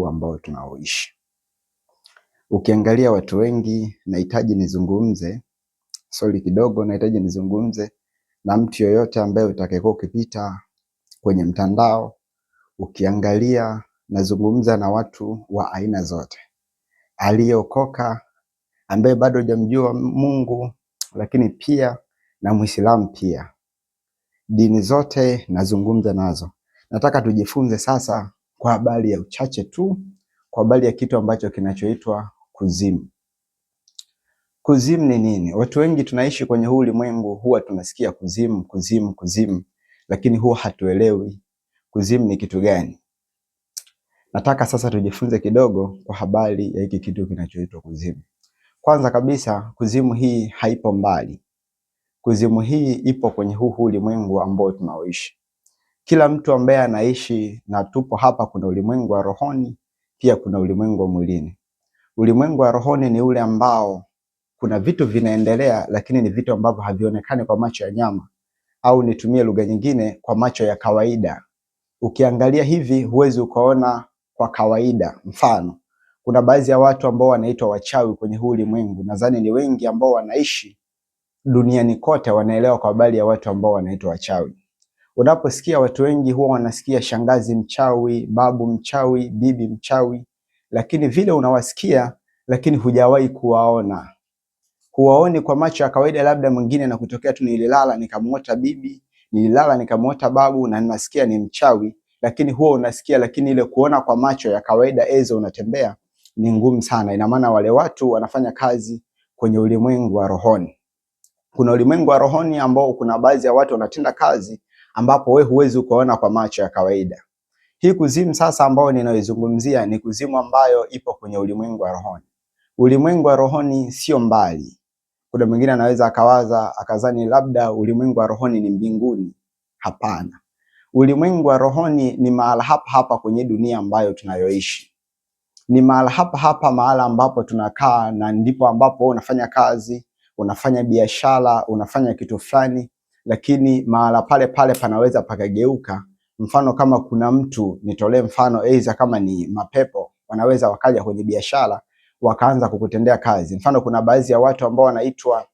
huu ambao tunaoishi. Ukiangalia watu wengi, nahitaji nizungumze na mtu yoyote ambaye utakayekuwa ukipita kwenye mtandao. Ukiangalia, nazungumza na watu wa aina zote, aliyeokoka, ambaye bado hajamjua Mungu, lakini pia na Muislamu pia. Dini zote nazungumza nazo. Nataka tujifunze sasa kwa habari ya uchache tu, kwa habari ya kitu ambacho kinachoitwa kuzimu. Kuzimu ni nini? Watu wengi tunaishi kwenye huu ulimwengu huwa tunasikia kuzimu, lakini huwa hatuelewi kuzimu ni kitu gani. Nataka sasa tujifunze kidogo kwa habari ya hiki kitu kinachoitwa kuzimu. Kwanza kabisa, kuzimu hii haipo mbali. Kuzimu hii ipo kwenye huu ulimwengu ambao tunaoishi. Kila mtu ambaye anaishi, na tupo hapa, kuna ulimwengu wa rohoni, pia kuna ulimwengu wa mwilini. Ulimwengu wa rohoni ni ule ambao kuna vitu vinaendelea, lakini ni vitu ambavyo havionekani kwa macho ya nyama, au nitumie lugha nyingine, kwa macho ya kawaida. Ukiangalia hivi huwezi ukaona kwa kawaida. Mfano, kuna baadhi ya watu ambao wanaitwa wachawi kwenye huu ulimwengu. Nadhani ni wengi ambao wanaishi duniani kote wanaelewa kwa habari ya watu ambao wanaitwa wachawi. Unaposikia watu wengi huwa wanasikia shangazi mchawi, babu mchawi, bibi mchawi, lakini vile unawasikia lakini hujawahi kuwaona. Huwaoni kwa macho ya kawaida, labda mwingine na kutokea tu nililala nikamuota bibi, nililala nikamuota babu na ninasikia ni mchawi, lakini huwa unasikia, lakini ile kuona kwa macho ya kawaida ezo unatembea ni ngumu sana. Ina maana wale watu wanafanya kazi kwenye ulimwengu wa rohoni. Kuna ulimwengu wa rohoni ambao kuna baadhi ya watu wanatenda kazi ambapo wewe huwezi kuona kwa macho ya kawaida. Hii kuzimu sasa ambao ninaizungumzia ni kuzimu ambayo ipo kwenye ulimwengu wa rohoni. Ulimwengu wa rohoni sio mbali. Kuna mwingine anaweza akawaza akazani labda ulimwengu wa rohoni ni mbinguni. Hapana. Ulimwengu wa rohoni ni mahala hapa hapa kwenye dunia ambayo tunayoishi. Ni mahala hapa hapa, mahala ambapo tunakaa, na ndipo ambapo unafanya kazi, unafanya biashara, unafanya kitu fulani, lakini mahala pale pale panaweza pakageuka. Mfano, kama kuna mtu, nitolee mfano, aidha kama ni mapepo, wanaweza wakaja kwenye biashara wakaanza kukutendea kazi. Mfano, kuna baadhi ya watu ambao wanaitwa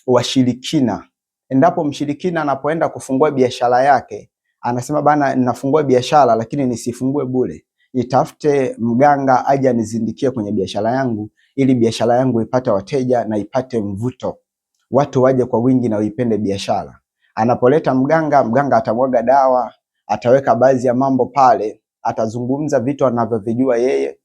washirikina. Endapo mshirikina anapoenda kufungua biashara yake, anasema bana, ninafungua biashara lakini nisifungue bure. Nitafute mganga aje anizindikie kwenye biashara yangu, ili biashara yangu ipate wateja na ipate mvuto, watu waje kwa wingi na uipende biashara. Anapoleta mganga, mganga atamwaga dawa, ataweka baadhi ya mambo pale, atazungumza vitu anavyovijua yeye,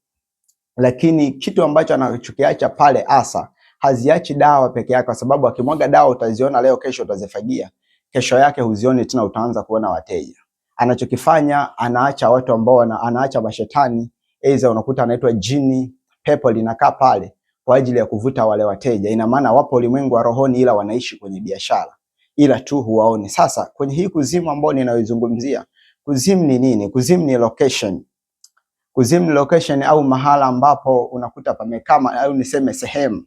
lakini kitu ambacho anachokiacha pale hasa, haziachi dawa peke yake, kwa sababu akimwaga dawa utaziona leo, kesho utazifagia, kesho yake huzioni tena, utaanza kuona wateja. Anachokifanya, anaacha watu ambao anaacha mashetani, aidha unakuta anaitwa jini, pepo linakaa pale kwa ajili ya kuvuta wale wateja. Ina maana wapo ulimwengu wa rohoni, ila wanaishi kwenye biashara, ila tu huwaoni. Sasa kwenye hii kuzimu ambao ninaoizungumzia, kuzimu ni nini? Kuzimu ni location. Kuzimu ni location, au mahala ambapo unakuta pamekama, au niseme sehemu.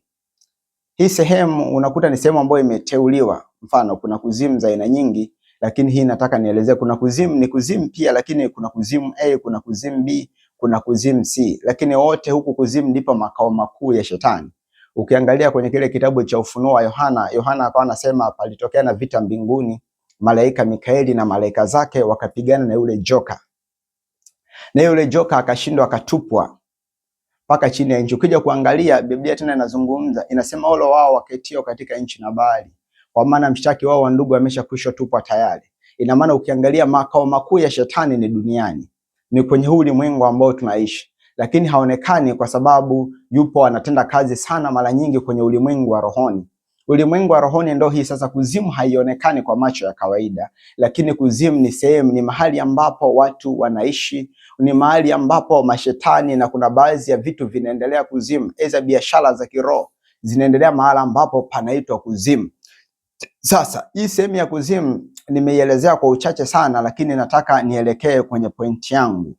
Hii sehemu unakuta ni sehemu ambayo imeteuliwa. Mfano, kuna kuzimu za aina nyingi, lakini hii nataka nielezee. Kuna kuzimu ni kuzimu pia, lakini kuna kuzimu A, kuna kuzimu B, kuna kuzimu C, lakini wote huku kuzimu ndipo makao makuu ya shetani. Ukiangalia kwenye kile kitabu cha Ufunuo wa Yohana akawa anasema palitokea na vita mbinguni, malaika Mikaeli na malaika zake wakapigana na yule joka, na yule joka akashindwa, akatupwa mpaka chini ya nchi. Ukija kuangalia Biblia tena inazungumza, inasema ole wao waketio katika nchi na bahari, kwa maana mshtaki wao wa ndugu ameshakwisha tupwa tayari. Ina maana ukiangalia makao makuu ya shetani ni duniani, ni kwenye huu ulimwengu ambao tunaishi, lakini haonekani kwa sababu yupo anatenda kazi sana mara nyingi kwenye ulimwengu wa rohoni. Ulimwengu wa rohoni ndio hii sasa. Kuzimu haionekani kwa macho ya kawaida, lakini kuzimu ni sehemu, ni mahali ambapo watu wanaishi, ni mahali ambapo mashetani, na kuna baadhi ya vitu vinaendelea kuzimu, eza biashara za kiroho zinaendelea mahali ambapo panaitwa kuzimu. Sasa hii sehemu ya kuzimu nimeielezea kwa uchache sana, lakini nataka nielekee kwenye pointi yangu.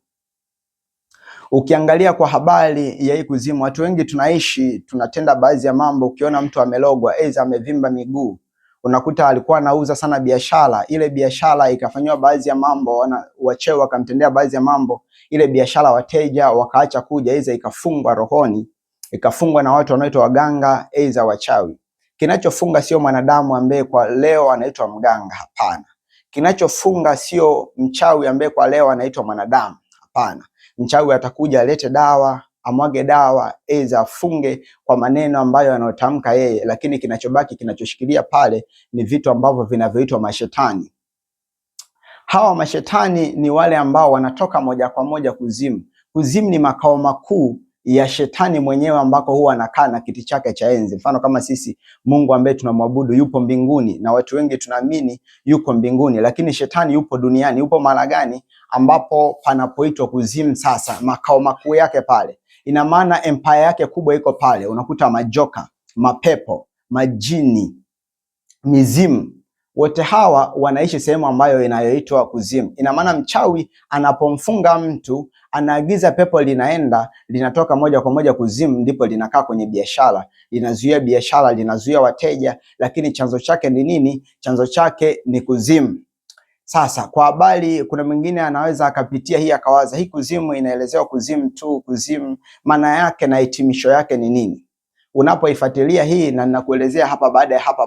Ukiangalia kwa habari ya hii kuzimu, watu wengi tunaishi, tunatenda baadhi ya mambo. Ukiona mtu amelogwa, aidha amevimba miguu, Unakuta alikuwa anauza sana biashara, ile biashara ikafanywa baadhi ya mambo, wachawi wakamtendea baadhi ya mambo, ile biashara wateja wakaacha kuja, aidha ikafungwa rohoni, ikafungwa na watu wanaoitwa waganga, aidha wachawi. Kinachofunga sio mwanadamu ambaye kwa leo anaitwa mganga, hapana. Kinachofunga sio mchawi ambaye kwa leo anaitwa mwanadamu, hapana. Mchawi atakuja alete dawa, amwage dawa, aidha afunge kwa maneno ambayo anayotamka yeye, lakini kinachobaki kinachoshikilia pale ni vitu ambavyo vinavyoitwa mashetani. Hawa mashetani ni wale ambao wanatoka moja kwa moja kuzimu. Kuzimu ni makao makuu ya shetani mwenyewe ambako huwa anakaa na kiti chake cha enzi. Mfano kama sisi Mungu ambaye tunamwabudu yupo mbinguni na watu wengi tunaamini yuko mbinguni, lakini shetani yupo duniani. Yupo mahali gani? Ambapo panapoitwa kuzimu. Sasa makao makuu yake pale, ina maana empire yake kubwa iko pale. Unakuta majoka, mapepo, majini, mizimu, wote hawa wanaishi sehemu ambayo inayoitwa kuzimu. Ina maana mchawi anapomfunga mtu anaagiza pepo linaenda linatoka moja kwa moja kuzimu, ndipo linakaa kwenye biashara, linazuia biashara, linazuia wateja, lakini chanzo chake ni nini? Chanzo chake ni kuzimu. Sasa kwa habari, kuna mwingine anaweza akapitia hii akawaza hii kuzimu inaelezewa kuzimu tu, kuzimu maana yake na hitimisho yake ni nini? Unapoifuatilia hii na ninakuelezea hapa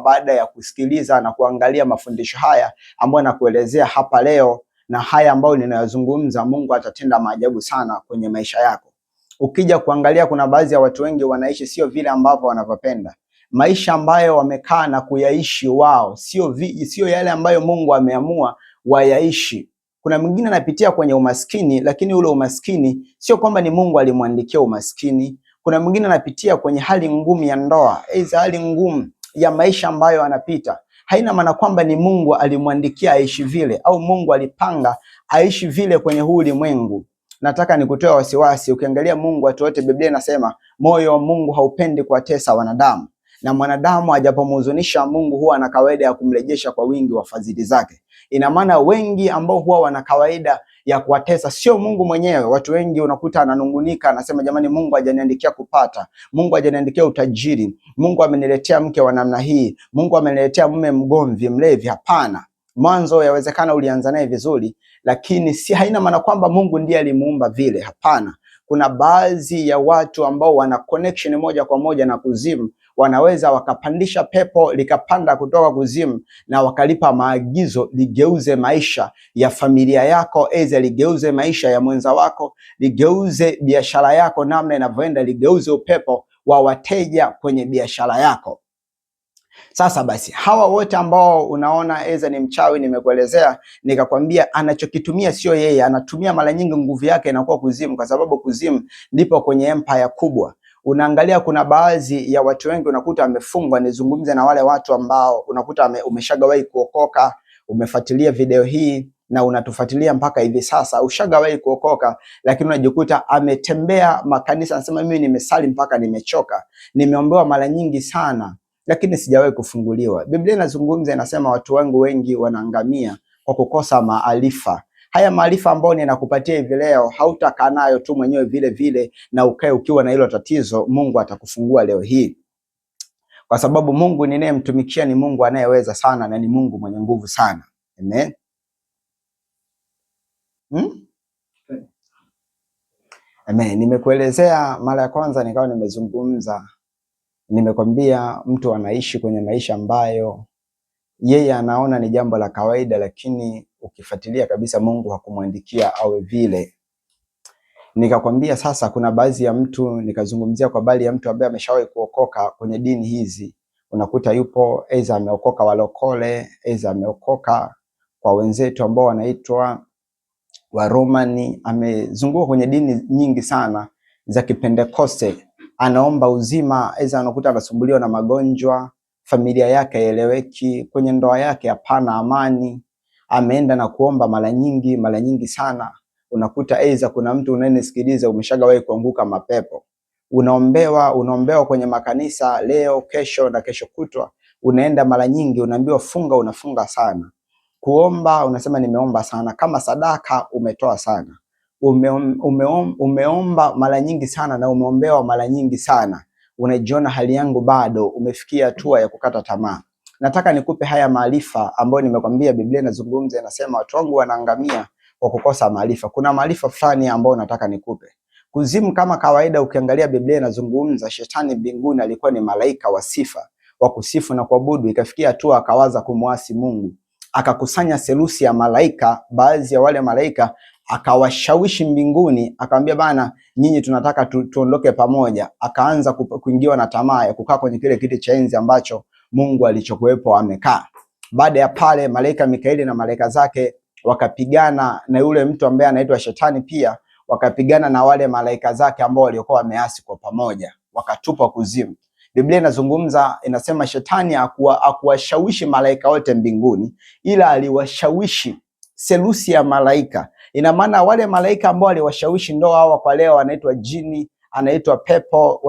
baada ya kusikiliza na kuangalia mafundisho haya ambayo nakuelezea hapa leo, na haya ambayo ninayozungumza, Mungu atatenda maajabu sana kwenye maisha yako. Ukija kuangalia, kuna baadhi ya watu wengi wanaishi sio vile ambavyo wanavyopenda. Maisha ambayo wamekaa na kuyaishi wao sio yale ambayo Mungu ameamua wayaishi. Kuna mwingine anapitia kwenye umaskini, lakini ule umaskini sio kwamba ni Mungu alimwandikia umaskini. Kuna mwingine anapitia kwenye hali ngumu ya ndoa, aidha hali ngumu ya maisha ambayo anapita. Haina maana kwamba ni Mungu alimwandikia aishi vile au Mungu alipanga aishi vile kwenye huu ulimwengu. Nataka nikutoe wasiwasi. Ukiangalia Mungu, watu wote, Biblia inasema moyo wa Mungu haupendi kuwatesa wanadamu, na mwanadamu ajapomhuzunisha Mungu huwa ana kawaida ya kumrejesha kwa wingi wa fadhili zake. Ina maana wengi ambao huwa wana kawaida ya kuwatesa sio Mungu mwenyewe. Watu wengi unakuta ananungunika, anasema jamani, Mungu hajaniandikia kupata, Mungu hajaniandikia utajiri, Mungu ameniletea mke wa namna hii, Mungu ameniletea mume mgomvi, mlevi. Hapana. Mwanzo yawezekana ulianza naye vizuri, lakini haina maana kwamba Mungu ndiye alimuumba vile. Hapana. Kuna baadhi ya watu ambao wana connection moja kwa moja na kuzimu, wanaweza wakapandisha pepo likapanda kutoka kuzimu na wakalipa maagizo ligeuze maisha ya familia yako, aidha ligeuze maisha ya mwenza wako, ligeuze biashara yako namna inavyoenda, ligeuze upepo wa wateja kwenye biashara yako. Sasa basi, hawa wote ambao unaona aidha ni mchawi, nimekuelezea nikakwambia anachokitumia sio yeye, anatumia mara nyingi nguvu yake inakuwa kuzimu, kwa sababu kuzimu ndipo kwenye empire kubwa. Unaangalia kuna baadhi ya watu wengi unakuta amefungwa. Nizungumze na wale watu ambao unakuta umeshagawahi kuokoka, umefuatilia video hii na unatufuatilia mpaka hivi sasa, ushagawahi kuokoka, lakini unajikuta ametembea makanisa, anasema mimi nimesali mpaka nimechoka, nimeombewa mara nyingi sana, lakini sijawahi kufunguliwa. Biblia inazungumza, inasema watu wangu wengi wanaangamia kwa kukosa maarifa. Haya maarifa ambayo ninakupatia hivi leo, hautakaa nayo tu mwenyewe vile vile na ukae ukiwa na hilo tatizo. Mungu atakufungua leo hii, kwa sababu Mungu ninayemtumikia ni Mungu anayeweza sana na ni Mungu mwenye nguvu sana. Amen. Amen. Nimekuelezea mara ya kwanza, nikawa nimezungumza, nimekwambia mtu anaishi kwenye maisha ambayo yeye anaona ni jambo la kawaida, lakini ukifuatilia kabisa Mungu hakumwandikia awe vile. Nikakwambia sasa kuna baadhi ya mtu, nikazungumzia kwa bali ya mtu ambaye ameshawahi kuokoka kwenye dini hizi. Unakuta yupo aidha ameokoka walokole, aidha ameokoka kwa wenzetu ambao wanaitwa Waromani, amezunguka kwenye dini nyingi sana za Kipentekoste, anaomba uzima, aidha anakuta anasumbuliwa na magonjwa, familia yake haieleweki, kwenye ndoa yake hapana amani, ameenda na kuomba mara nyingi sana. Unakuta aidha kuna mtu unayenisikiliza umeshagawahi kuanguka mapepo, unaombewa kwenye makanisa leo, kesho na kesho kutwa, unaenda mara nyingi, unaambiwa funga, unafunga sana, kuomba unasema nimeomba sana, kama sadaka umetoa sana, umeomba mara nyingi sana na umeombewa mara nyingi sana, unajiona hali yangu bado, umefikia hatua ya kukata tamaa. nataka nikupe haya maarifa ambayo nimekwambia Biblia inazungumza, inasema watu wangu wanaangamia kwa kukosa maarifa. Kuna maarifa fulani ambayo nataka nikupe. Kuzimu kama kawaida, ukiangalia Biblia inazungumza shetani mbinguni alikuwa ni malaika wa sifa, wa kusifu na kuabudu. Ikafikia hatua akawaza kumwasi Mungu, akakusanya selusi ya malaika, baadhi ya wale malaika akawashawishi mbinguni, akamwambia bana, nyinyi tunataka tuondoke pamoja. Akaanza kuingiwa na tamaa ya kukaa kwenye kile kiti cha enzi ambacho Mungu alichokuwepo amekaa. Baada ya pale, malaika Mikaeli na malaika zake wakapigana na yule mtu ambaye anaitwa shetani, pia wakapigana na wale malaika zake ambao walikuwa wameasi kwa pamoja, wakatupwa kuzimu. Biblia inazungumza, inasema shetani hakuwashawishi malaika wote mbinguni, ila aliwashawishi selusi ya malaika. Ina maana wale malaika ambao aliwashawishi ndo hawa kwa leo wanaitwa jini, anaitwa pepo,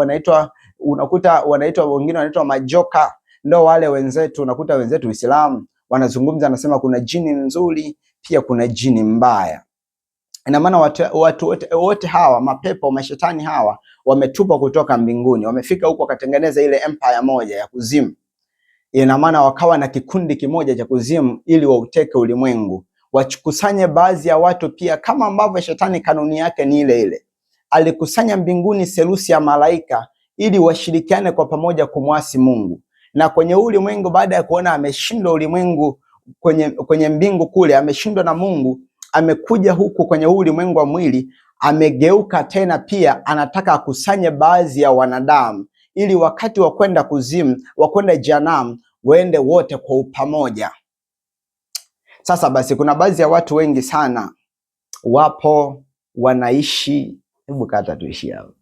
unakuta wanaitwa wengine wanaitwa majoka. Ndo wale wenzetu, unakuta wenzetu Uislamu wanazungumza, anasema kuna jini nzuri, pia kuna jini mbaya. Ina maana watu wote hawa mapepo, mashetani hawa wametupwa kutoka mbinguni, wamefika huko wakatengeneza ile empire moja ya kuzimu. Ina maana wakawa na kikundi kimoja cha kuzimu ili wauteke ulimwengu, wakusanye baadhi ya watu pia, kama ambavyo shetani kanuni yake ni ile ile. Alikusanya mbinguni selusi ya malaika ili washirikiane kwa pamoja kumwasi Mungu. Na kwenye ulimwengu, baada ya kuona ameshindwa ulimwengu kwenye mbingu kule, ameshindwa na Mungu, amekuja huku kwenye ulimwengu wa mwili, amegeuka tena pia anataka akusanye baadhi ya wanadamu ili wakati wa kwenda kuzimu, wa kwenda jehanamu, waende wote kwa pamoja. Sasa basi, kuna baadhi ya watu wengi sana wapo wanaishi, hebu kata tuishi hapo.